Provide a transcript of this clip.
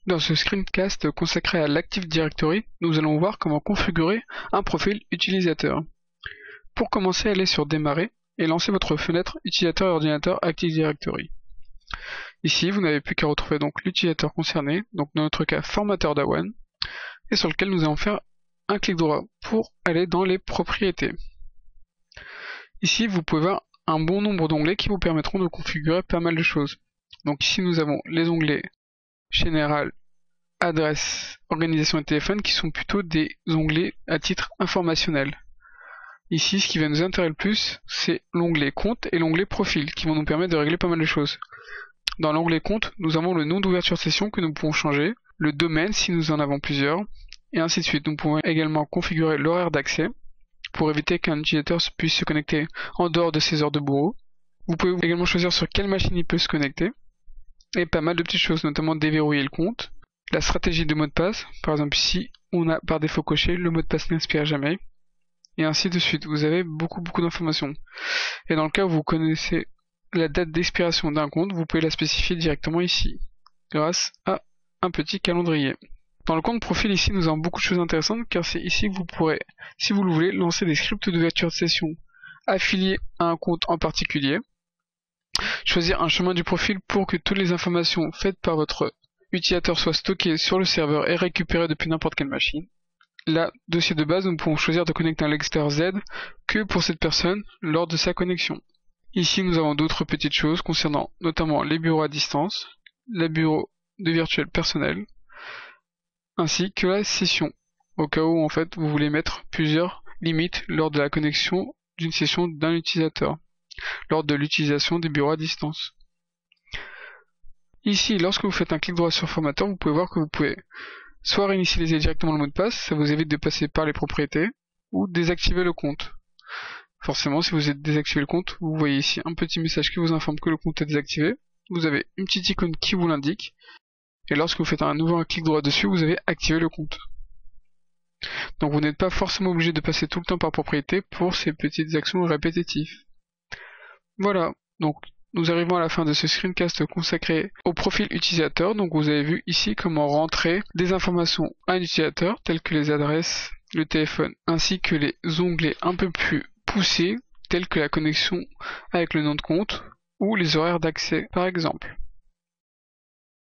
Dans ce screencast consacré à l'Active Directory, nous allons voir comment configurer un profil utilisateur. Pour commencer, allez sur Démarrer et lancez votre fenêtre Utilisateur et ordinateur Active Directory. Ici, vous n'avez plus qu'à retrouver donc l'utilisateur concerné, donc dans notre cas formateur d'Awan, et sur lequel nous allons faire un clic droit pour aller dans les propriétés. Ici, vous pouvez voir un bon nombre d'onglets qui vous permettront de configurer pas mal de choses. Donc ici, nous avons les onglets Général, Adresse, Organisation et Téléphone qui sont plutôt des onglets à titre informationnel. Ici, ce qui va nous intéresser le plus, c'est l'onglet Compte et l'onglet Profil qui vont nous permettre de régler pas mal de choses. Dans l'onglet Compte, nous avons le nom d'ouverture de session que nous pouvons changer, le domaine si nous en avons plusieurs, et ainsi de suite. Nous pouvons également configurer l'horaire d'accès pour éviter qu'un utilisateur puisse se connecter en dehors de ses heures de bureau. Vous pouvez également choisir sur quelle machine il peut se connecter, et pas mal de petites choses, notamment déverrouiller le compte, la stratégie de mot de passe, par exemple ici, on a par défaut coché le mot de passe n'inspire jamais, et ainsi de suite. Vous avez beaucoup d'informations. Et dans le cas où vous connaissez la date d'expiration d'un compte, vous pouvez la spécifier directement ici, grâce à un petit calendrier. Dans le compte profil, ici, nous avons beaucoup de choses intéressantes, car c'est ici que vous pourrez, si vous le voulez, lancer des scripts d'ouverture de session affiliés à un compte en particulier, choisir un chemin du profil pour que toutes les informations faites par votre utilisateur soient stockées sur le serveur et récupérées depuis n'importe quelle machine. Là, dossier de base, nous pouvons choisir de connecter un lecteur Z que pour cette personne lors de sa connexion. Ici, nous avons d'autres petites choses concernant notamment les bureaux à distance, les bureaux de virtuel personnel, ainsi que la session, au cas où en fait vous voulez mettre plusieurs limites lors de la connexion d'une session d'un utilisateur, lors de l'utilisation des bureaux à distance. Ici, lorsque vous faites un clic droit sur formateur, vous pouvez voir que vous pouvez soit réinitialiser directement le mot de passe, ça vous évite de passer par les propriétés, ou désactiver le compte. Forcément, si vous êtes désactivé le compte, vous voyez ici un petit message qui vous informe que le compte est désactivé. Vous avez une petite icône qui vous l'indique, et lorsque vous faites un nouveau clic droit dessus, vous avez activé le compte. Donc vous n'êtes pas forcément obligé de passer tout le temps par propriété pour ces petites actions répétitives. Voilà, donc nous arrivons à la fin de ce screencast consacré au profil utilisateur. Donc vous avez vu ici comment rentrer des informations à un utilisateur, telles que les adresses, le téléphone, ainsi que les onglets un peu plus poussés, tels que la connexion avec le nom de compte, ou les horaires d'accès par exemple.